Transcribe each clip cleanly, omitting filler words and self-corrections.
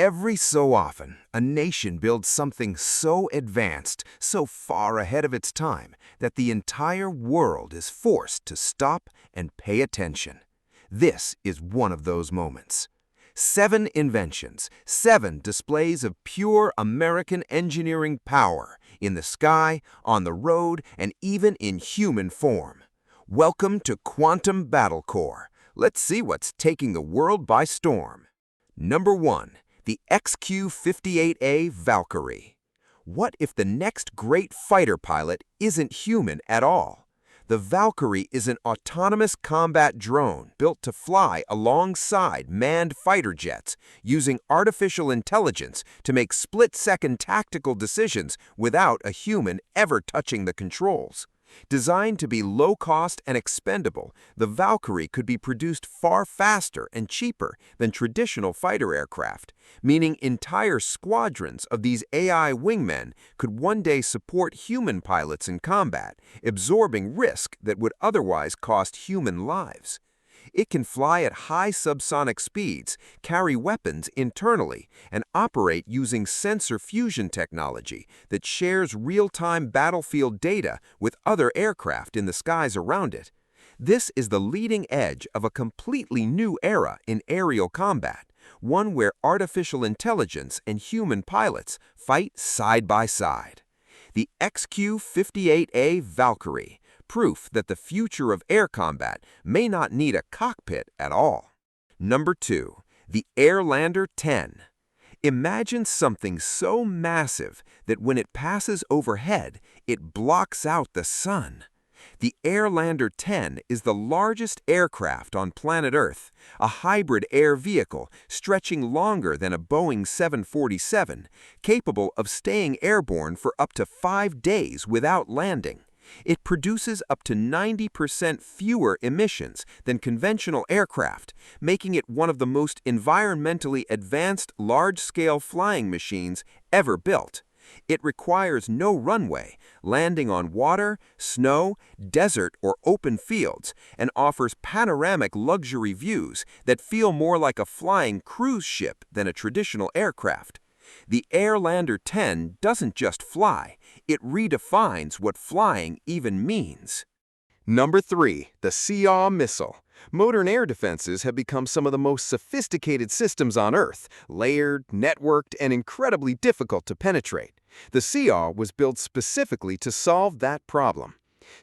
Every so often, a nation builds something so advanced, so far ahead of its time, that the entire world is forced to stop and pay attention. This is one of those moments. 7 inventions, 7 displays of pure American engineering power in the sky, on the road, and even in human form. Welcome to Quantum BattleCore. Let's see what's taking the world by storm. Number 1. The XQ-58A Valkyrie. What if the next great fighter pilot isn't human at all? The Valkyrie is an autonomous combat drone built to fly alongside manned fighter jets, using artificial intelligence to make split-second tactical decisions without a human ever touching the controls. Designed to be low-cost and expendable, the Valkyrie could be produced far faster and cheaper than traditional fighter aircraft, meaning entire squadrons of these AI wingmen could one day support human pilots in combat, absorbing risk that would otherwise cost human lives. It can fly at high subsonic speeds, carry weapons internally, and operate using sensor fusion technology that shares real-time battlefield data with other aircraft in the skies around it. This is the leading edge of a completely new era in aerial combat, one where artificial intelligence and human pilots fight side by side. The XQ-58A Valkyrie, proof that the future of air combat may not need a cockpit at all. Number 2. The Airlander 10. Imagine something so massive that when it passes overhead, it blocks out the sun. The Airlander 10 is the largest aircraft on planet Earth, a hybrid air vehicle stretching longer than a Boeing 747, capable of staying airborne for up to 5 days without landing. It produces up to 90% fewer emissions than conventional aircraft, making it one of the most environmentally advanced large-scale flying machines ever built. It requires no runway, landing on water, snow, desert, or open fields, and offers panoramic luxury views that feel more like a flying cruise ship than a traditional aircraft. The Airlander 10 doesn't just fly, it redefines what flying even means. Number 3. The SiAW missile. Modern air defenses have become some of the most sophisticated systems on Earth, layered, networked, and incredibly difficult to penetrate. The SiAW was built specifically to solve that problem.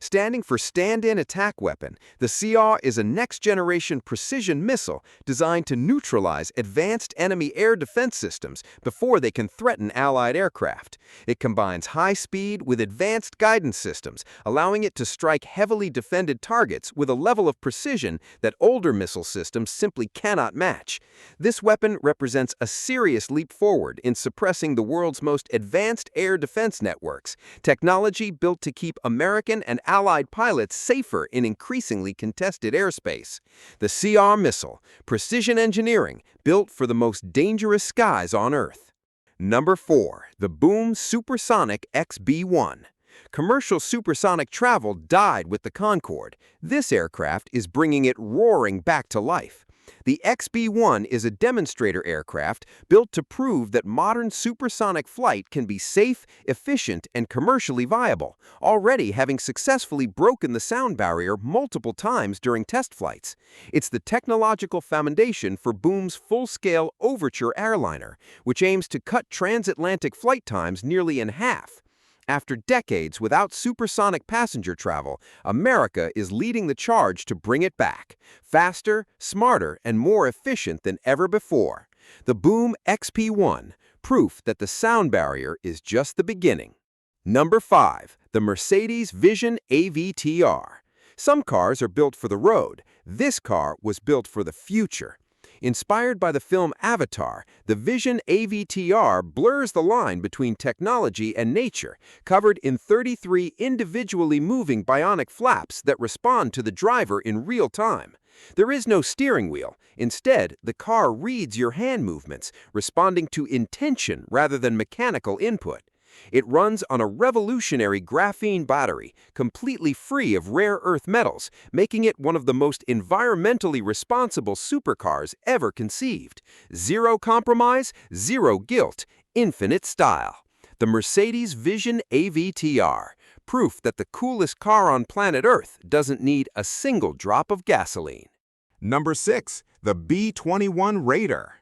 Standing for Stand-in Attack Weapon, the SiAW is a next-generation precision missile designed to neutralize advanced enemy air defense systems before they can threaten Allied aircraft. It combines high speed with advanced guidance systems, allowing it to strike heavily defended targets with a level of precision that older missile systems simply cannot match. This weapon represents a serious leap forward in suppressing the world's most advanced air defense networks, technology built to keep American and Allied pilots safer in increasingly contested airspace. The SiAW missile, precision engineering built for the most dangerous skies on Earth. Number 4. The Boom Supersonic XB-1. Commercial supersonic travel died with the Concorde. This aircraft is bringing it roaring back to life. The XB-1 is a demonstrator aircraft built to prove that modern supersonic flight can be safe, efficient, and commercially viable, already having successfully broken the sound barrier multiple times during test flights. It's the technological foundation for Boom's full-scale Overture airliner, which aims to cut transatlantic flight times nearly in half. After decades without supersonic passenger travel, America is leading the charge to bring it back, faster, smarter, and more efficient than ever before. The Boom XP-1, proof that the sound barrier is just the beginning. Number 5. The Mercedes Vision AVTR. Some cars are built for the road. This car was built for the future. Inspired by the film Avatar, the Vision AVTR blurs the line between technology and nature, covered in 33 individually moving bionic flaps that respond to the driver in real time. There is no steering wheel. Instead, the car reads your hand movements, responding to intention rather than mechanical input. It runs on a revolutionary graphene battery, completely free of rare earth metals, making it one of the most environmentally responsible supercars ever conceived. Zero compromise, zero guilt, infinite style. The Mercedes Vision AVTR, proof that the coolest car on planet Earth doesn't need a single drop of gasoline. Number 6. The B-21 Raider.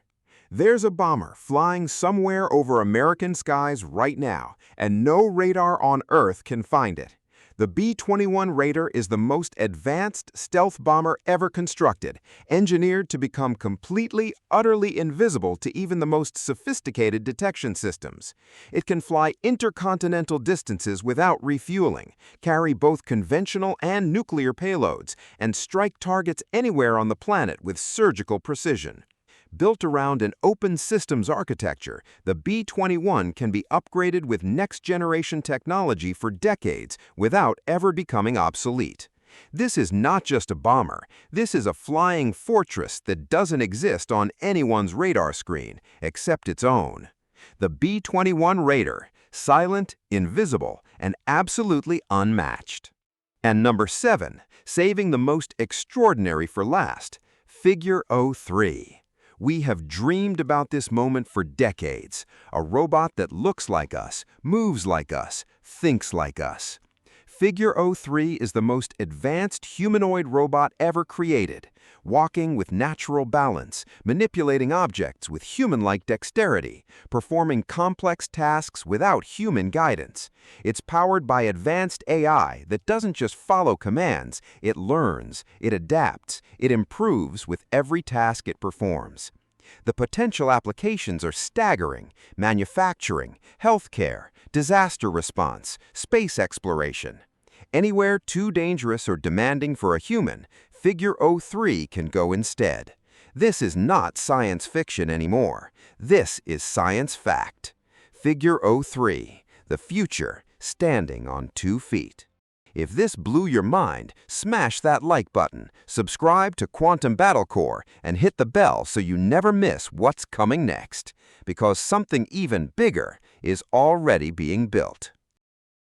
There's a bomber flying somewhere over American skies right now, and no radar on Earth can find it. The B-21 Raider is the most advanced stealth bomber ever constructed, engineered to become completely, utterly invisible to even the most sophisticated detection systems. It can fly intercontinental distances without refueling, carry both conventional and nuclear payloads, and strike targets anywhere on the planet with surgical precision. Built around an open systems architecture, the B-21 can be upgraded with next-generation technology for decades without ever becoming obsolete. This is not just a bomber. This is a flying fortress that doesn't exist on anyone's radar screen, except its own. The B-21 Raider, silent, invisible, and absolutely unmatched. And number 7, saving the most extraordinary for last, Figure 03. We have dreamed about this moment for decades, a robot that looks like us, moves like us, thinks like us. Figure 03 is the most advanced humanoid robot ever created, walking with natural balance, manipulating objects with human-like dexterity, performing complex tasks without human guidance. It's powered by advanced AI that doesn't just follow commands, it learns, it adapts, it improves with every task it performs. The potential applications are staggering: manufacturing, healthcare, disaster response, space exploration. Anywhere too dangerous or demanding for a human, Figure 03 can go instead. This is not science fiction anymore. This is science fact. Figure 03, the future standing on 2 feet. If this blew your mind, smash that like button, subscribe to Quantum BattleCore, and hit the bell so you never miss what's coming next. Because something even bigger is already being built.